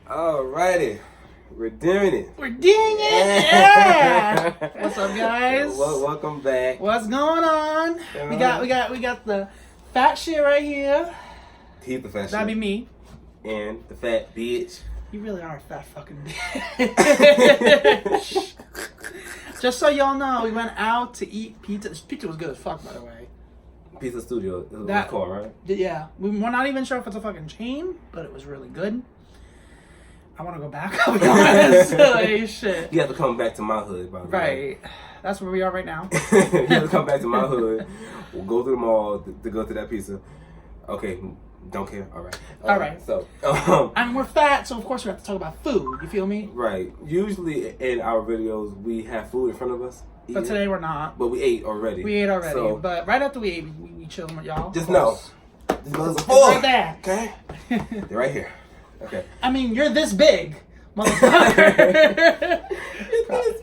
Alrighty. We're doing it. We're doing it! Yeah! What's up, guys? Welcome back. What's going on? We got the fat shit right here. He's the fat That'd be shit. me. And the fat bitch. You really are a fat fucking bitch. Just so y'all know, we went out to eat pizza. This pizza was good as fuck, by the way. Pizza Studio is what That- it's called, right? Yeah, we're not even sure if it's a fucking chain, but it was really good. I want to go back. I'll be honest. Like, shit. You have to come back to my hood, by the way. Right. That's where we are right now. You have to come back to my hood. We'll go to the mall to go to that pizza. Okay, don't care. All right. Alright. So, And we're fat, so of course we have to talk about food. You feel me? right. Usually in our videos, we have food in front of us. But eating, today we're not. But we ate already. We ate already. So, But right after we ate, we chilling with y'all. just of know. course. These brothers are It's full. right there. Okay? They're right here. Okay. I mean, you're this big, motherfucker.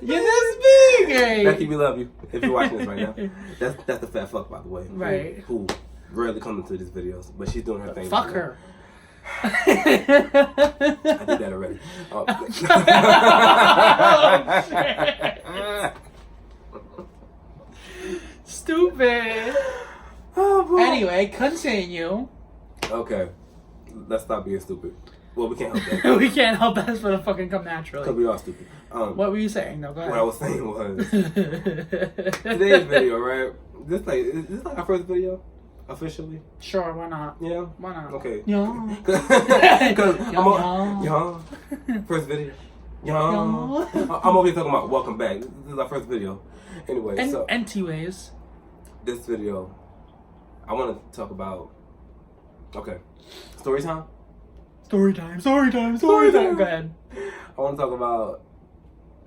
You're this big. Hey. Becky, we love you. If you're watching this right now, that's the fat fuck, by the way. Right. Who rarely comes into these videos, but she's doing her thing. Fuck right her. now. I did that already. Stupid. Oh, boy. Anyway, continue. Okay. Let's stop being stupid. Well, we can't help that. We can't help that for to fucking come Because naturally. we are stupid. What were you saying? No, go ahead. What I was saying was, today's video, right? Is this like our first video? Officially? Sure, why not? Yeah? Why not? Okay. Yeah. Because Yeah. first video. Yeah. Yeah. I'm over here talking about welcome back. This is our first video. Anyway, And so anyways, this video, I want to talk about, okay, story time. story time. Go ahead. I want to talk about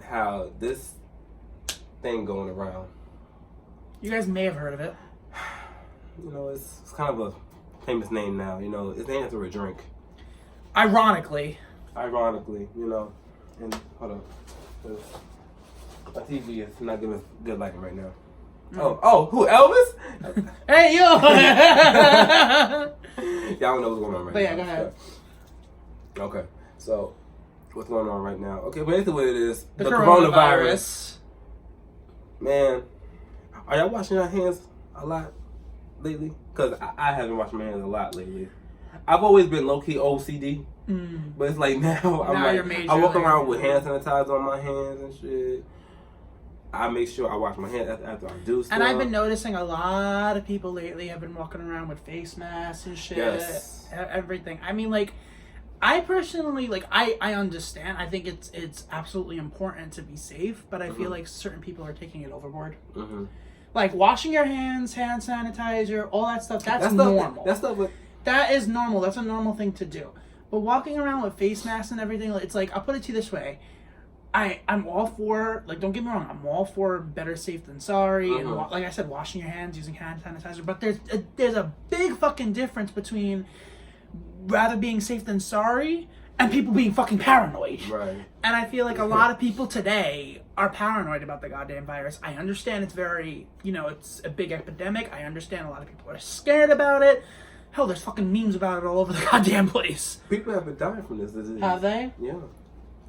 how this thing going around, You guys may have heard of it. you know, it's kind of a famous name now. You know, it's named after a drink. Ironically. Ironically, you know, and hold on, 'cause my TV is not giving good lighting right now. Oh, who, Elvis? Hey, yo! Y'all don't know what's going on right But now. yeah, go ahead. Okay, so what's going on right now? Okay, basically what it is, The the coronavirus. coronavirus. Man, are y'all washing your hands a lot lately? Because I haven't washed my hands a lot lately. I've always been low-key OCD, but it's like now I'm Now you're like, major, I walk like- around with hand sanitizer on my hands and shit. I make sure I wash my hands after I do stuff. And I've been noticing a lot of people lately have been walking around with face masks and shit. Yes. Everything. I mean, like, I personally, like, I understand. I think it's absolutely important to be safe, but I feel like certain people are taking it overboard. Mm-hmm. Like, washing your hands, hand sanitizer, all that stuff, that's normal. That stuff with That is normal. That's a normal thing to do. But walking around with face masks and everything, it's like, I'll put it to you this way. I'm all for, like, don't get me wrong, I'm all for better safe than sorry. And like I said, washing your hands, using hand sanitizer. But there's a big fucking difference between rather being safe than sorry and people being fucking paranoid. right. And I feel like a lot of people today are paranoid about the goddamn virus. I understand it's very, it's a big epidemic. I understand a lot of people are scared about it. Hell, there's fucking memes about it all over the goddamn place. People have been dying from this disease. Have they? Yeah.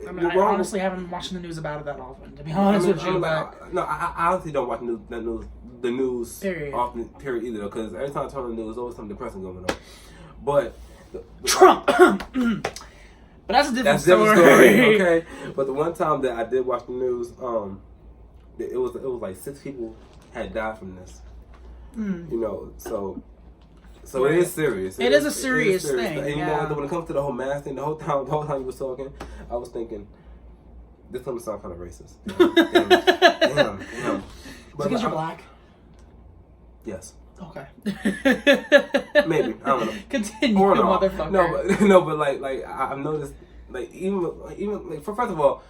I mean, I honestly haven't been watching the news about it that often, to be honest with you. But No, I honestly don't watch the news Period. often, period, either, because every time I turn on the news, there's always something depressing going on. But Trump! But that's a different that's a story. different story, okay? But the one time that I did watch the news, it was like 6 people had died from this. You know, so it is serious. It is a serious thing, And you yeah. know, when it comes to the whole mask thing, the whole time you was talking, I was thinking, this gonna sound kind of racist. Damn. Because you're black? Yes. Okay. Maybe. I don't know. Continue, Or no. motherfucker. No, but like I've noticed, like even like first of all,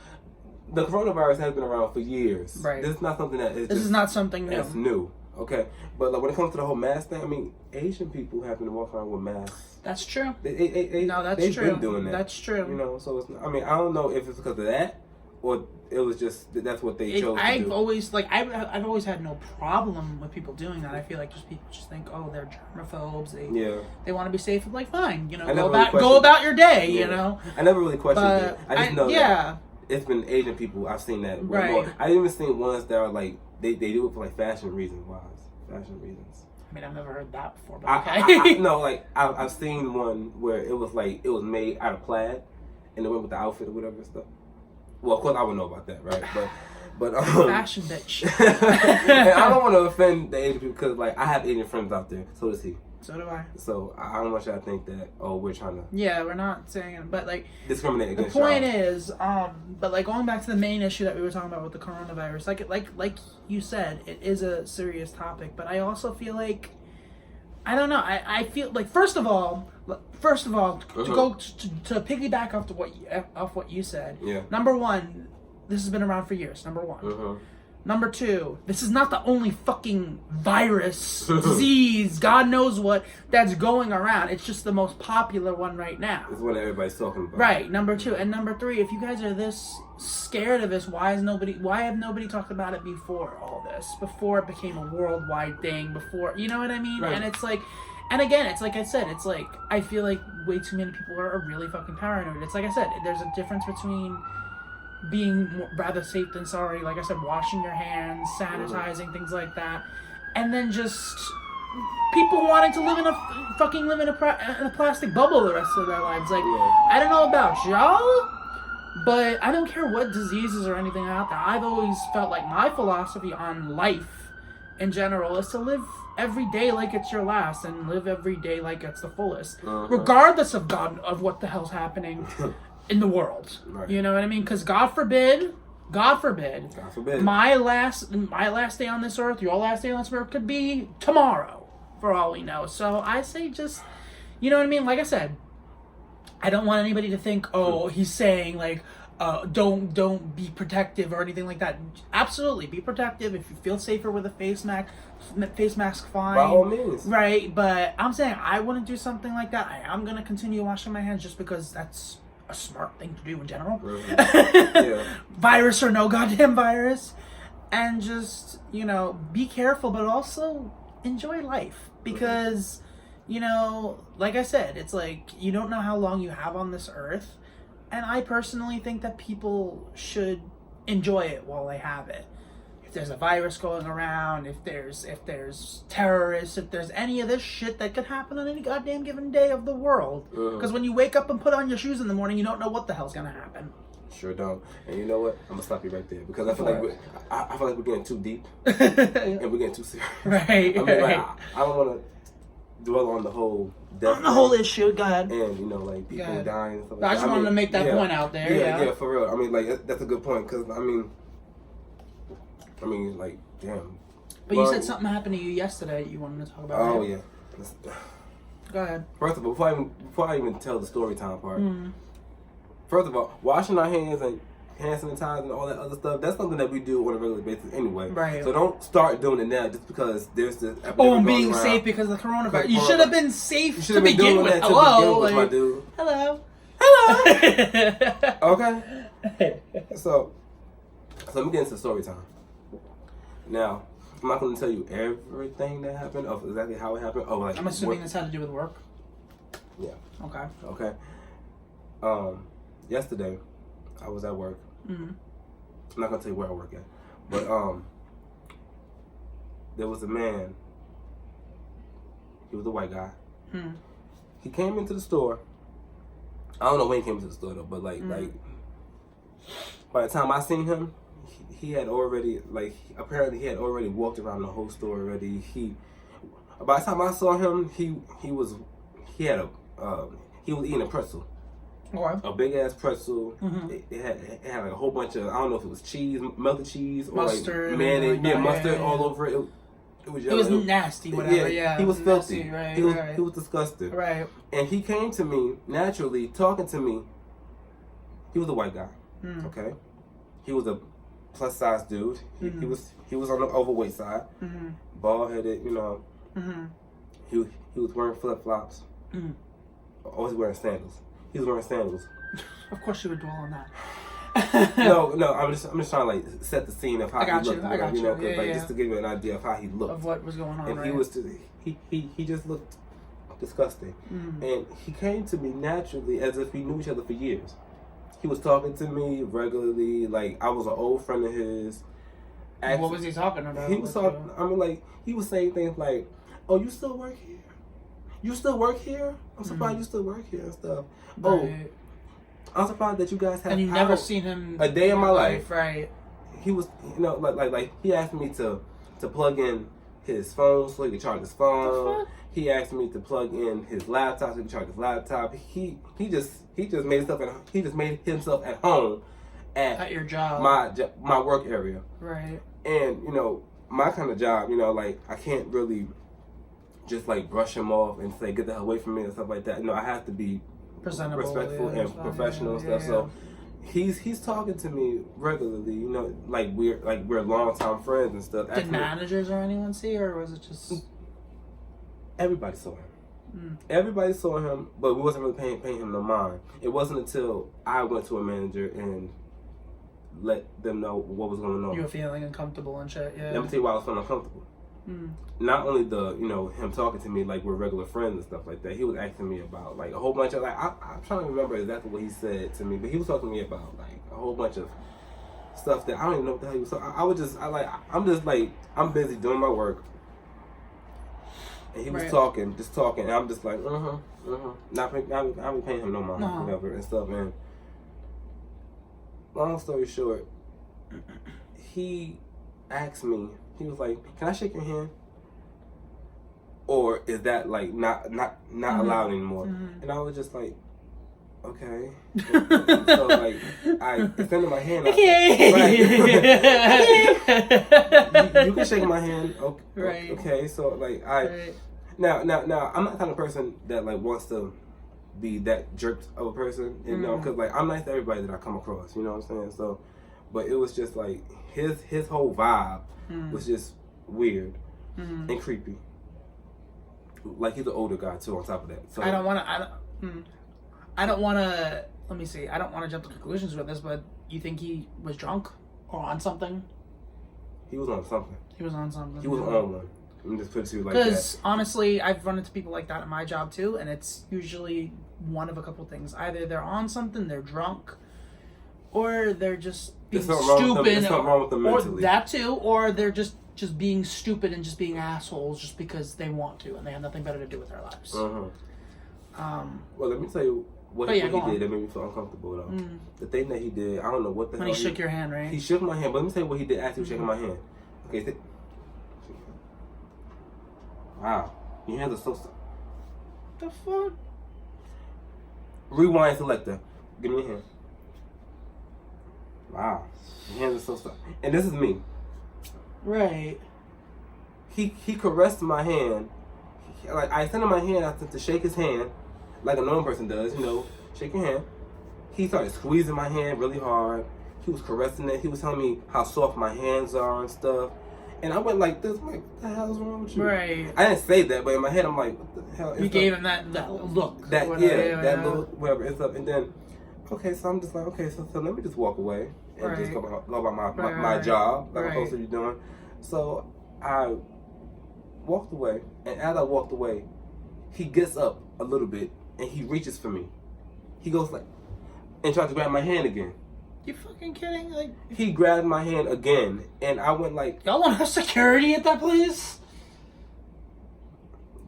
the coronavirus has been around for years. Right. This is not something that is. This is not something new. That's new. Okay, but like when it comes to the whole mask thing, I mean, Asian people have been walking around with masks. That's true. No, that's No, that's they've true. been doing that. That's true. You know, so it's, I mean, I don't know if it's because of that or it was just that's what they chose to I've do? always I've always had no problem with people doing that. I feel like just people just think, oh, they're germaphobes. They want to be safe. Like, fine, you know, go about your day. Yeah. You know. I never really questioned But it. I just know yeah. that it's been Asian people. I've seen that way Right. more. I even seen ones that are like they do it for like fashion reasons. I mean, I've never heard that before, but I've seen one where it was like it was made out of plaid, and it went with the outfit or whatever and stuff. Well, of course I would know about that, right? But fashion bitch. and I don't want to offend the Asian people because like I have Asian friends out there, so does he. So do I. So I don't want y'all to think that we're trying to we're not saying it, but like discriminate against the point y'all. is, but like going back to the main issue that we were talking about with the coronavirus, like you said, it is a serious topic, but I also feel like I don't know. I feel like first of all, to go to piggyback off what you said. Yeah. Number one, this has been around for years. Number one. Number two, this is not the only fucking virus, disease, God knows what, that's going around. It's just the most popular one right now. It's what everybody's talking about. Right, number two. And number three, if you guys are this scared of this, why have nobody talked about it before all this? Before it became a worldwide thing, before, you know what I mean? Right. And it's like, and again, it's like I said, it's like, I feel like way too many people are really fucking paranoid. It's like I said, there's a difference between being rather safe than sorry, like I said, washing your hands, sanitizing, things like that, and then just people wanting to live in a plastic bubble the rest of their lives. Like, I don't know about y'all, but I don't care what diseases or anything out there. I've always felt like my philosophy on life in general is to live every day like it's your last and live every day like it's the fullest, regardless of what the hell's happening in the world. Right. You know what I mean? Because God forbid, my last day on this earth, your last day on this earth could be tomorrow, for all we know. So I say just, you know what I mean? Like I said, I don't want anybody to think, oh, he's saying like, don't be protective or anything like that. Absolutely, be protective. If you feel safer with a face mask, fine. By all means. Right, but I'm saying I wouldn't do something like that. I am gonna continue washing my hands just because that's a smart thing to do in general. Yeah. Virus or no goddamn virus. And just, you know, be careful, but also enjoy life. Because, you know, like I said, it's like, you don't know how long you have on this earth. And I personally think that people should enjoy it while they have it. If there's a virus going around, if there's terrorists, if there's any of this shit that could happen on any goddamn given day of the world. Because when you wake up and put on your shoes in the morning, you don't know what the hell's gonna happen. Sure don't. And you know what? I'm gonna stop you right there because I feel like we're getting too deep and we're getting too serious. Right. I mean, like, I don't want to dwell on the whole death on the whole issue. Go ahead. And you know, like people dying and stuff like I just wanted to make that point out there. Yeah, for real. I mean, like that's a good point because I mean, like, damn. But you said something happened to you yesterday you wanted to talk about. Oh, right? yeah. Go ahead. First of all, before I even tell the story time part, first of all, washing our hands and hand sanitizer and all that other stuff, that's something that we do on a regular basis anyway. Right. So don't start doing it now just because there's this epidemic I'm being going safe around. because of the coronavirus. You should have been safe to begin doing with. that Hello. to begin with, my dude. Hello. Okay. So let me get into story time. Now, I'm not going to tell you everything that happened of exactly how it happened. Like I'm assuming this had to do with work. Yeah. Okay. Yesterday, I was at work. I'm not gonna tell you where I work at, but there was a man. He was a white guy. He came into the store. I don't know when he came into the store though, but like by the time I seen him, he had already apparently he had already walked around the whole store already. By the time I saw him, he was eating a pretzel. Okay. A big ass pretzel. It had like a whole bunch of, I don't know if it was cheese, melted cheese, or mustard, like mayonnaise, mustard yeah. all over it. It was nasty, whatever. Yeah. He was filthy. Nasty, right, He was disgusting. Right. And he came to me naturally, talking to me. He was a white guy. Okay. He was a plus size dude. He was on the overweight side. Bald headed, you know. He was wearing flip flops. Always wearing sandals. He was wearing sandals. Of course you would dwell on that. No. I'm just trying to like set the scene of how he looked. I got you. Cause, Yeah, like just to give you an idea of how he looked, of what was going on. and right? he was he just looked disgusting, and he came to me naturally as if we knew each other for years. He was talking to me regularly, like I was an old friend of his. What was he talking about? He was talking. I mean, like he was saying things like, "Oh, you still work here? You still work here? I'm surprised you still work here and stuff." Right. Oh, I'm surprised that you guys have. And you never seen him a day in my life. Right. He was, like he asked me to plug in his phone so he could charge his phone. He asked me to plug in his laptop so he could charge his laptop. He just made himself at home at your job, my work area. Right. And my kind of job, like I can't really just like brush him off and say get the hell away from me and stuff like that. I have to be presentable, respectful and professional and stuff. So he's talking to me regularly, like we're longtime friends and stuff. Did managers or anyone see, or was it just everybody saw him? Everybody saw him, but we wasn't really paying him no mind. It wasn't until I went to a manager and let them know what was going on. You were feeling uncomfortable and shit. Yeah. Let me tell you why I was feeling uncomfortable. Not only him talking to me like we're regular friends and stuff like that. He was asking me about like a whole bunch of I'm trying to remember exactly what he said to me, but he was talking to me about like a whole bunch of stuff that I don't even know what the hell he was talking. I'm busy doing my work, and he was talking, and I'm just like not paying him no mind, whatever and stuff. And long story short, he asked me. He was like, "Can I shake your hand?" Or is that like not allowed anymore? And I was just like, okay. So like I extended my hand. You can shake my hand. Okay. Right. Okay. So like now I'm not the kind of person that like wants to be that jerked of a person, because like I'm nice to everybody that I come across. You know what I'm saying? So, but it was just like his whole vibe was just weird and creepy. Like he's an older guy too. On top of that, so I don't want to. Let me see. I don't want to jump to conclusions with this, but you think he was drunk or on something? He was on something. He was on something. He was on one. Let me just put it to you like that. Because honestly, I've run into people like that in my job too, and it's usually one of a couple things. Either they're on something, they're drunk, or they're just being stupid. There's something wrong with them mentally. Or that too, or they're just being stupid and just being assholes just because they want to, and they have nothing better to do with their lives. Well, let me tell you what he did that made me feel uncomfortable though. The thing that he did, I don't know what the hell. When he shook your hand, right? He shook my hand, but let me tell you what he did after he was shaking my hand. Okay. Wow, your hands are so soft. The fuck? Rewind selector. Give me your hand. Wow, your hands are so soft. And this is me. Right. He caressed my hand. Like I extended my hand out to shake his hand, like a normal person does. Shake your hand. He started squeezing my hand really hard. He was caressing it. He was telling me how soft my hands are and stuff. And I went like this. I'm like, what the hell is wrong with you? Right. I didn't say that, but in my head, I'm like, what the hell? You gave him that look. That look, whatever. It's up, and then, okay, so I'm just like, okay, so let me just walk away and just go about my job, like I'm supposed to be doing. So I walked away, and as I walked away, he gets up a little bit and he reaches for me. He goes like, and tries to grab my hand again. You fucking kidding? Like he grabbed my hand again, and I went like, y'all want to have security at that place?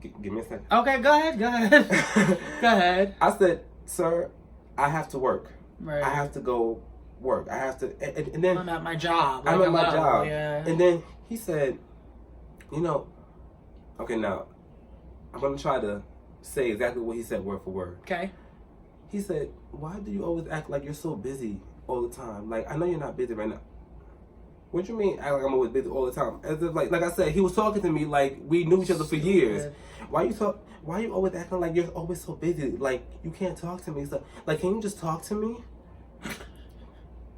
Give me a second. Okay, go ahead. Go ahead. I said, sir, I have to work. Right. I have to go work. I have to, and then I'm at my job. I'm at my job. Yeah. And then he said, okay, now I'm gonna try to say exactly what he said word for word. Okay. He said, why do you always act like you're so busy all the time? Like, I know you're not busy right now. What do you mean act like I'm always busy all the time? As if like I said, he was talking to me like we knew each other for years. Why you always acting like you're always so busy? Like you can't talk to me. So like, can you just talk to me?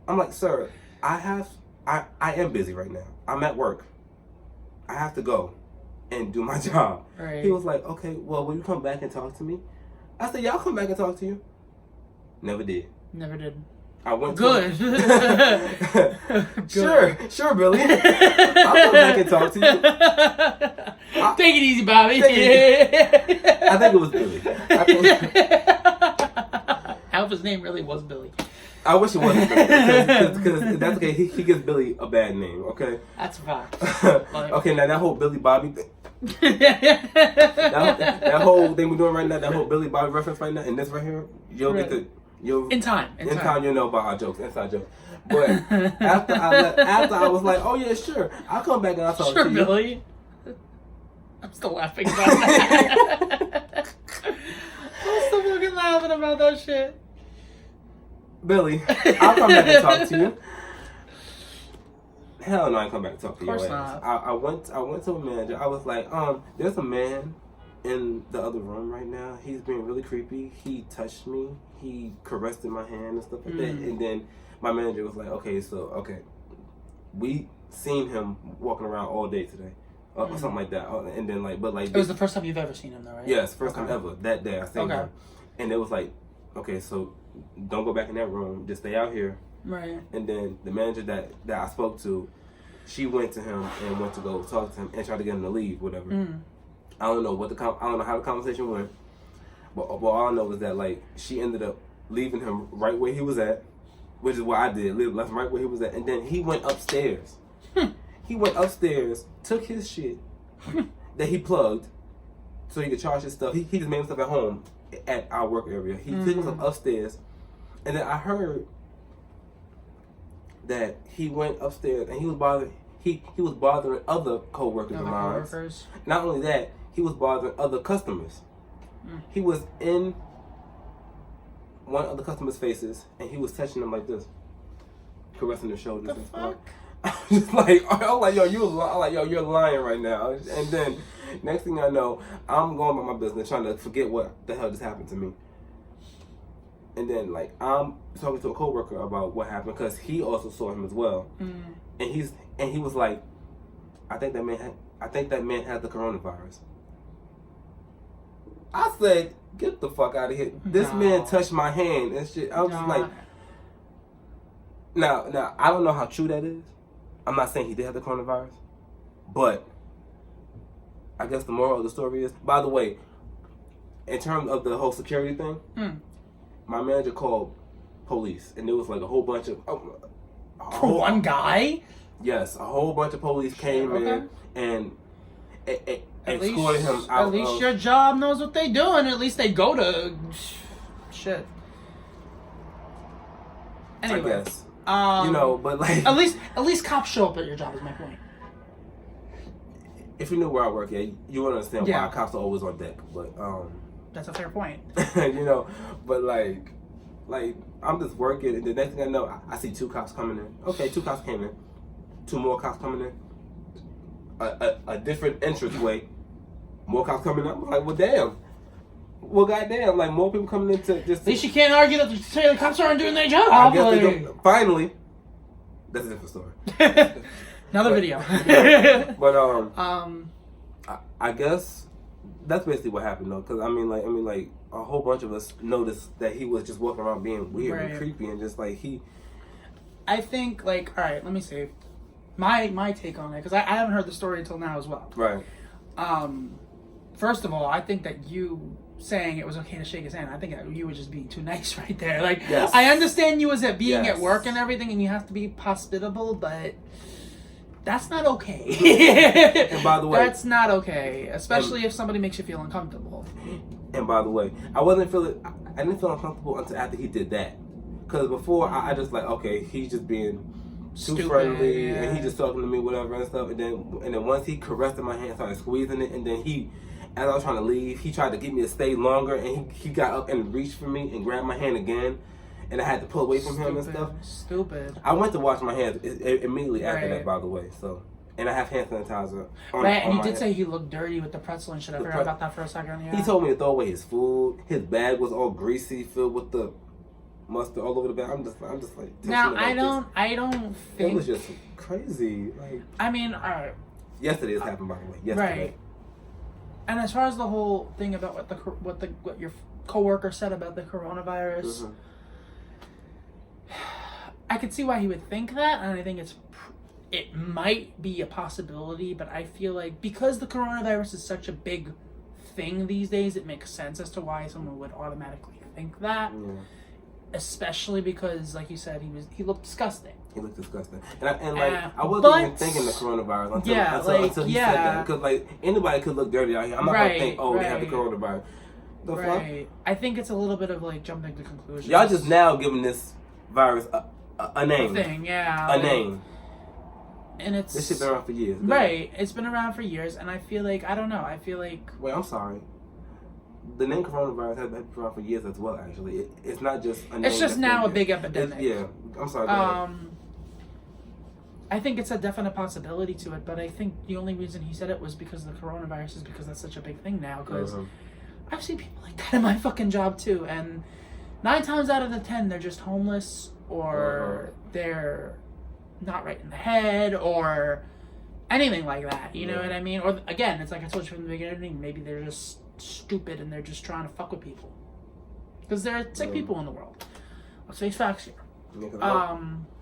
I'm like, sir, I am busy right now. I'm at work. I have to go and do my job. Right. He was like, okay, well, will you come back and talk to me? I said, yeah, I'll come back and talk to you. Never did. Never did. I went Good. Sure, Billy. I'll come back and talk to you. Take it easy, Bobby. I think it was Billy. I hope his name really was Billy. I wish it wasn't because that's okay. He gives Billy a bad name. Okay. That's a fact. Okay, now that whole Billy Bobby thing. that whole thing we're doing right now, that whole Billy Bobby reference right now, and this right here, you'll get the in time you'll know about our jokes, inside jokes. But after I was like, oh yeah, sure, I'll come back and I'll talk to you. Sure, Billy. I'm still laughing about that. I'm still fucking laughing about that shit. Billy, I'll come back and talk to you. Hell no, I ain't come back and talk to you. Of course not. I went to a manager. I was like, there's a man in the other room right now. He's being really creepy. He touched me. He caressed in my hand and stuff like that. And then my manager was like, okay, we seen him walking around all day today. Or something like that. And then it was the first time you've ever seen him though, right? Yes, first time ever. That day I seen him. And it was like, okay, so don't go back in that room. Just stay out here. Right. And then the manager that I spoke to, she went to him and went to go talk to him and try to get him to leave, whatever. I don't know I don't know how the conversation went, but all I know is that she ended up leaving him right where he was at, which is what I did. Left him right where he was at, and then he went upstairs. He went upstairs, took his shit that he plugged, so he could charge his stuff. He just made himself at home at our work area. He took himself upstairs, and then I heard that he went upstairs and he was bothering other co-workers of mine. Not only that, he was bothering other customers. He was in one of the customers' faces and he was touching them like this, caressing their shoulders and stuff. I'm just like, yo, you're lying right now. And then next thing I know, I'm going about my business trying to forget what the hell just happened to me. And then I'm talking to a coworker about what happened because he also saw him as well. And he was like, I think that man had the coronavirus. I said, get the fuck out of here. This man touched my hand and shit. I was just like, now I don't know how true that is. I'm not saying he did have the coronavirus, but I guess the moral of the story is, by the way, in terms of the whole security thing, my manager called police, and there was a whole bunch of one guy. Yes, a whole bunch of police came in and escorted him out. At least your job knows what they doing. At least they go to shit. Anyway, I guess but at least cops show up at your job is my point. If you knew where I work, you would understand why cops are always on deck. But that's a fair point. But I'm just working, and the next thing I know, I see 2 cops coming in. Okay, 2 cops came in. 2 more cops coming in. A different entranceway. More cops coming up. I'm like, well, damn. Well, goddamn, more people coming in to just. At least you can't argue that the cops aren't doing their job. I guess they don't. Finally, that's a different story. Another video. But I guess that's basically what happened though, because I mean a whole bunch of us noticed that he was just walking around being weird and creepy and just he. I think all right, let me see my take on it, because I haven't heard the story until now as well. Right. First of all, I think that you saying it was okay to shake his hand, I think you were just being too nice right there. Yes. I understand you as at being at work and everything, and you have to be hospitable, but that's not okay. And by the way, that's not okay, especially if somebody makes you feel uncomfortable. And by the way, I didn't feel uncomfortable until after he did that, because before I just okay, he's just being too Stupid, friendly and he just talking to me whatever and stuff, and then once he caressed my hand, started squeezing it, and then as I was trying to leave, he tried to get me to stay longer, and he got up and reached for me and grabbed my hand again, and I had to pull away from him and stuff. Stupid. I went to wash my hands immediately after that, by the way. So, and I have hand sanitizer. And he did say he looked dirty with the pretzel and shit. I forgot about that for a second. Yeah. He told me to throw away his food. His bag was all greasy, filled with the mustard all over the bag. I'm just like. Now I don't think it was just crazy. I mean, all right. Yesterday this happened, by the way. Yesterday. Right. And as far as the whole thing about what your coworker said about the coronavirus, could see why he would think that, and I think it might be a possibility, but I feel like because the coronavirus is such a big thing these days, it makes sense as to why someone would automatically think that. Yeah. Especially because, like you said, he looked disgusting. He looked disgusting, and I wasn't even thinking the coronavirus until he said that, because like anybody could look dirty out here. I'm not gonna think, they have the coronavirus. The fuck? I think it's a little bit of like jumping to conclusions. Y'all just now giving this virus a name. A name. And this shit been around for years. Right. It's been around for years, and I feel like I don't know. I feel like I'm sorry. The name coronavirus has been around for years as well. Actually, it's not just a name. It's just now a big epidemic. I'm sorry. I think it's a definite possibility to it, but I think the only reason he said it was because of the coronavirus is because that's such a big thing now. Because I've seen people like that in my fucking job too, and 9 times out of the 10 they're just homeless or they're not right in the head or anything like that. You know what I mean? Or again, it's like I told you from the beginning. Maybe they're just stupid and they're just trying to fuck with people because there are sick people in the world. Let's face facts here. Yeah, I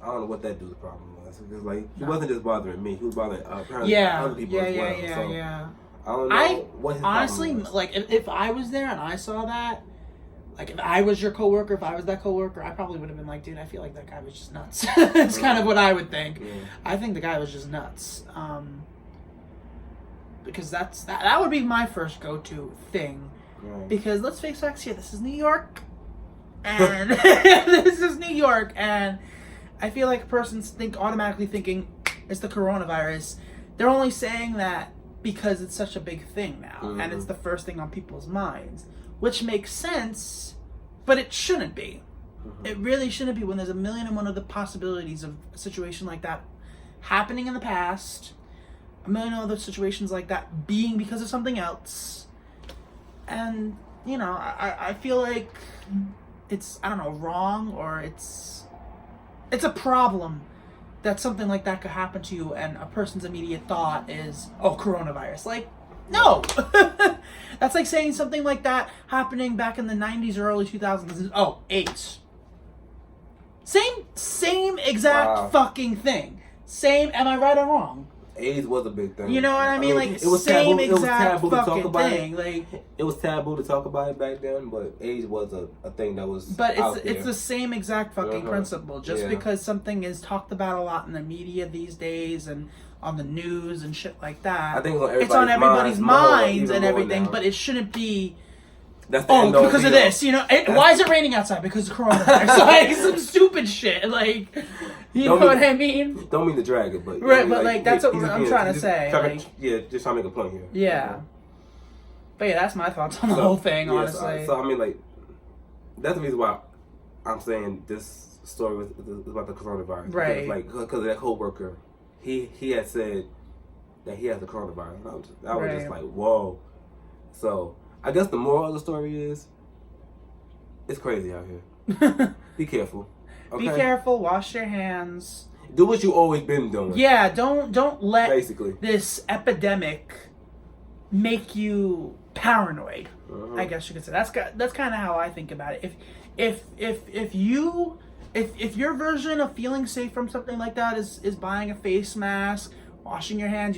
don't know what that dude's problem was. Because like he wasn't just bothering me; he was bothering other people as well. Yeah. I don't know what his honestly problem was. like if I was there and I saw that, like if I was your coworker, if I was that coworker, I probably would have been like, dude, I feel like that guy was just nuts. It's kind of what I would think. Yeah. I think the guy was just nuts. Because that would be my first go-to thing. Right. Because let's face facts here, this is New York. And this is New York, and I feel like a person's automatically thinking it's the coronavirus. They're only saying that because it's such a big thing now, and it's the first thing on people's minds, which makes sense, but it shouldn't be. It really shouldn't be when there's 1,000,001 other possibilities of a situation like that happening in the past, 1,000,000 other situations like that being because of something else, and you know, I feel like it's, I don't know, wrong, or it's a problem that something like that could happen to you and a person's immediate thought is, oh, coronavirus. Like, no! That's like saying something like that happening back in the 90s or early 2000s. Oh, AIDS. Same exact fucking thing. Same, am I right or wrong? AIDS was a big thing. You know what I mean? Like, it was same taboo. exact fucking thing. Like, it was taboo to talk about it back then, but AIDS was a thing that was. But out there. it's the same exact fucking principle. Just because something is talked about a lot in the media these days and on the news and shit like that, I think it's on everybody's minds and everything. But it shouldn't be. That's the because of this, you know. Why is it raining outside? Because of coronavirus. Like some stupid shit. Like, you know what I mean? Don't mean to drag it, but right. But like that's what I'm trying to say. Just trying to make a point here. Yeah. You know? But yeah, that's my thoughts on the whole thing. Honestly. So I mean, like, that's the reason why I'm saying this story was about the coronavirus. Right. Because of that coworker, he had said that he has the coronavirus. I was just like, whoa. So I guess the moral of the story is, it's crazy out here. Be careful. Okay? Be careful. Wash your hands. Do what you always been doing. Yeah. Don't let basically this epidemic make you paranoid. I guess you could say that's kind of how I think about it. If your version of feeling safe from something like that is buying a face mask, washing your hands,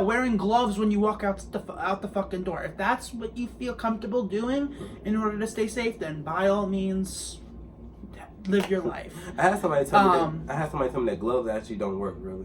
wearing gloves when you walk out the fucking door. If that's what you feel comfortable doing in order to stay safe, then by all means, live your life. I had somebody tell me that gloves actually don't work really.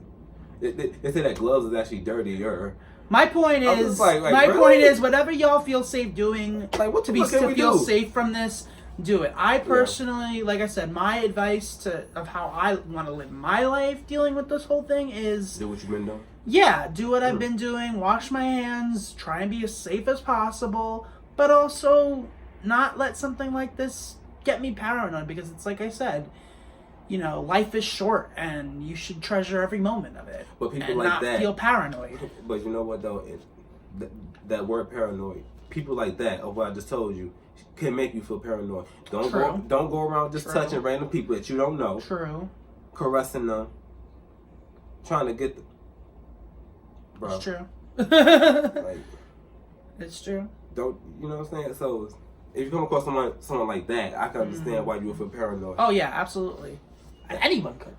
They say that gloves is actually dirtier. My point is, point is, whatever y'all feel safe doing, to feel safe from this, do it. I personally, like I said, my advice of how I want to live my life dealing with this whole thing is do what you've been doing. Yeah, do what I've been doing. Wash my hands. Try and be as safe as possible, but also not let something like this get me paranoid, because it's like I said, you know, life is short and you should treasure every moment of it. But people and like not that feel paranoid. But you know what though? That word paranoid, people like that, of what I just told you, can make you feel paranoid. Don't go around just touching random people that you don't know. True. Caressing them. Trying to get them. Bro. It's true. Like, it's true. Don't, you know what I'm saying? So if you come across someone like that, I can understand why you would feel paranoid. Oh yeah, absolutely. Anyone could.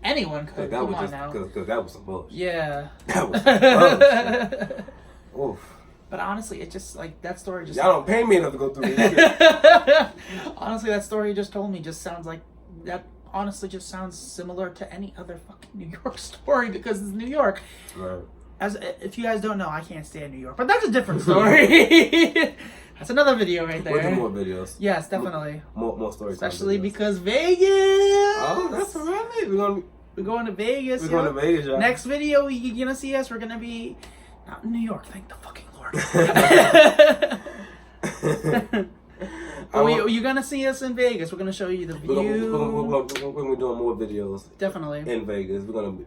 Anyone could. That Come was on just now. because that was some bullshit. Yeah. That was some bullshit. Oof. But honestly, it just like that story just. Y'all don't pay me enough to go through this shit. Honestly, that story you just told me just sounds like that. Honestly, just sounds similar to any other fucking New York story because it's New York. Right. As if you guys don't know, I can't stand New York, but that's a different story. That's another video right there. We'll do more videos. Yes, definitely. More stories. Especially because Vegas. Oh, that's right. We're going to Vegas. We're going to Vegas, y'all. Next video, you're gonna see us. We're gonna be not in New York. Thank the fucking Lord. You're gonna see us in Vegas. We're gonna show you the view. We're gonna be doing more videos. Definitely. In Vegas, we're gonna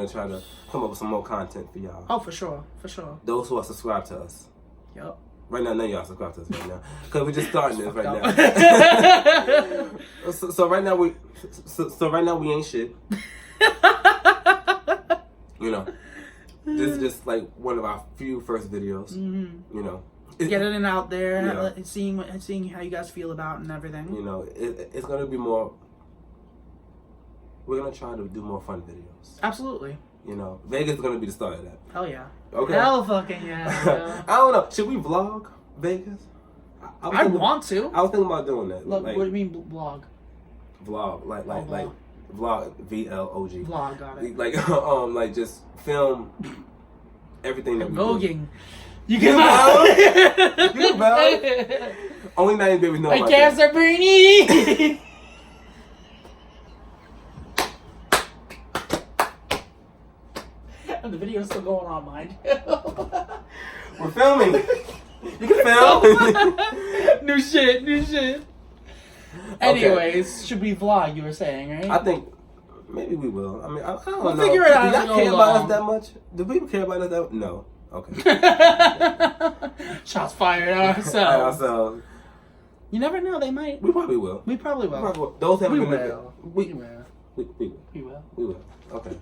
try to come up with some more content for y'all. Oh, for sure, for sure. Those who are subscribed to us. Yep. Right now, none of y'all subscribe to us right now because we're just starting this right now. so right now we ain't shit. You know, this is just like one of our few first videos. Mm-hmm. You know, getting it out there, Yeah. seeing how you guys feel about it and everything. You know, it's gonna be more. We're gonna try to do more fun videos. Absolutely. You know, Vegas is gonna be the start of that. Hell yeah. Okay. Hell fucking yeah. I don't know. Should we vlog Vegas? I want to. I was thinking about doing that. Look, like, what do you mean vlog? Vlog, like vlog. vlog, VLOG. Vlog, got it. Like like just film everything that we do. Voguing. You can vlog. You can vlog. Only 90 babies know I about guess that. they're Bernie. The video's still going on, mind. We're filming. You can film. New shit. Anyways, should we vlog? You were saying, right? I think maybe we will. I mean, I don't We'll know. figure it out Do as y'all we care go about along. us that much? Do people care about us that much? No. Okay. Shots fired at At ourselves. ourselves. You never know. They might. We probably will. We probably will. Those haven't We been will. We We will. we We will. we will. Okay.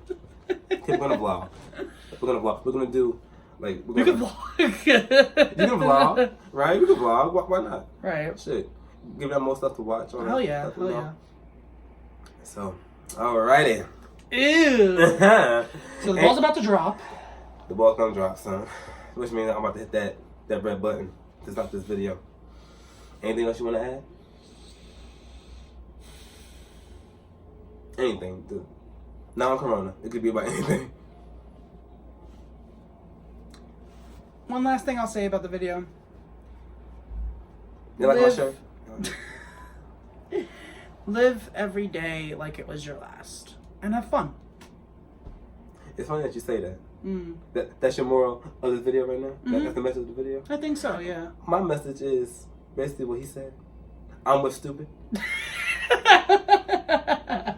We're gonna vlog. We're gonna vlog. We're gonna do like we're You gonna, can vlog. You can vlog, right? You can vlog. Why not? Right. Shit. Give them more stuff to watch. On Hell yeah. stuff to Hell know. yeah. So, alrighty. Ew. The So the ball's about to drop. ball's gonna drop, son. Which means I'm about to hit that red button to stop this video. Anything else you want to add? Anything. Non-corona. It could be about anything. One last thing I'll say about the video. You like my Live- shirt? Live every day like it was your last. And have fun. It's funny that you say that. Mm. That's your moral of this video right now? Mhm. That's the message of the video? I think so, yeah. My message is basically what he said. I'm with stupid.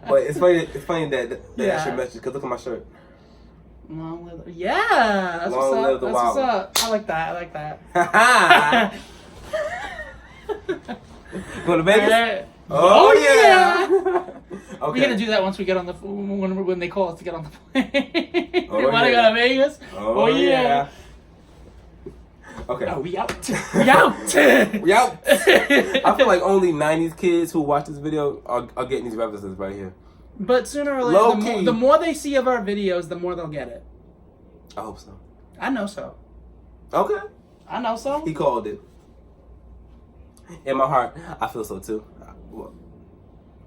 But it's funny that that's your message, because look at my shirt. Long live the... Yeah! That's Long what's live up. the That's wild what's up. I like that. Ha Going to Vegas? Oh, yeah! Okay. We're gonna do that once we get on the when they call us to get on the plane. Oh, Wanna yeah. go to Vegas? Oh, yeah. Okay. Oh, we out. We out. We out. I feel like only 90s kids who watch this video are getting these references right here. But sooner or Low later, key. the more they see of our videos, the more they'll get it. I hope so. I know so. Okay. I know so. He called it. In my heart, I feel so too. Well,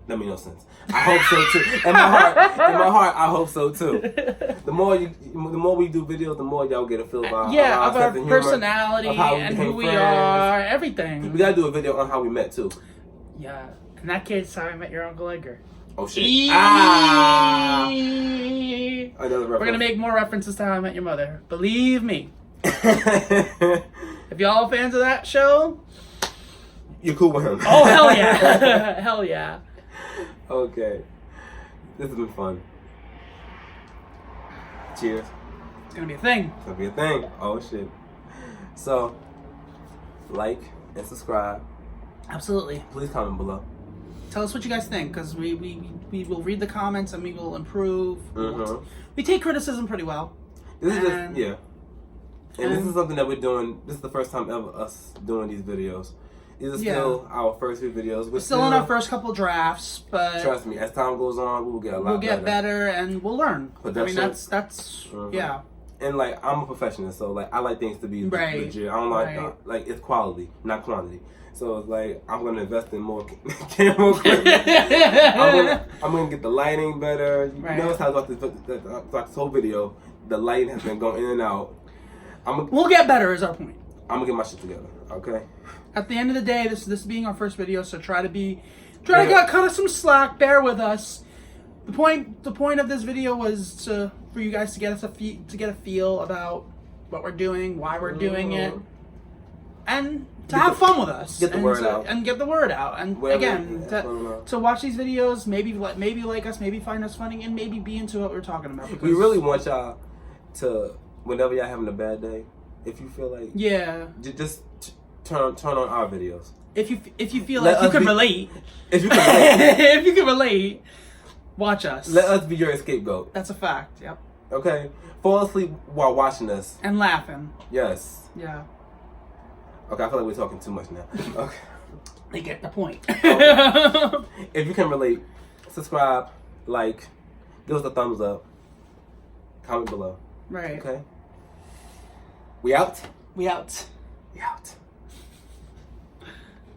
that made no sense. I hope so too. In my heart, I hope so too. The more we do videos, the more y'all get a feel about Yeah, of of our sense of humor, personality of how we and became who we friends. are, everything. We gotta do a video on how we met too. Yeah. In that case, how I met your Uncle Edgar. Oh shit! Eee. Another We're gonna make more references to how I met your mother. Believe me. make. If y'all are fans of that show, You're cool with him. oh hell yeah, hell yeah. Okay. This has been fun. Cheers. It's gonna be a thing. It's gonna be a thing. Oh shit. So, like and subscribe. Absolutely. Please comment below. Tell us what you guys think, because we will read the comments and we will improve. Mm-hmm. We take criticism pretty well. This is And- just, yeah. And this is something that we're doing. This is the first time ever us doing these videos. These are still our first few videos. We're still in our first couple drafts, but trust me, as time goes on, we will get a lot better. We'll get better and we'll learn. I mean, that's yeah. And like, I'm a professional, so like, I like things to be legit. I don't like it's quality, not quantity. So it's like, I'm gonna invest in more camera equipment. I'm gonna get the lighting better. You notice how throughout this whole video, the lighting has been going in and out. We'll get better, is our point. I'm gonna get my shit together. Okay. At the end of the day, this being our first video, so try to get kind of some slack. Bear with us. The point of this video was for you guys to get a feel about what we're doing, why we're doing it, and to have fun with us. Get the word out. And get the word out. And again, to watch these videos, maybe like us, maybe find us funny, and maybe be into what we're talking about. We really want y'all to, whenever y'all having a bad day, if you feel like just turn on our videos. If you feel like you can relate, if you can relate, watch us. Let us be your scapegoat. That's a fact. Yep. Okay. Fall asleep while watching us and laughing. Yes. Yeah. Okay, I feel like we're talking too much now. Okay. They get the point. Okay. If you can relate, subscribe, like, give us a thumbs up, comment below. Right. Okay. We out. We out. We out.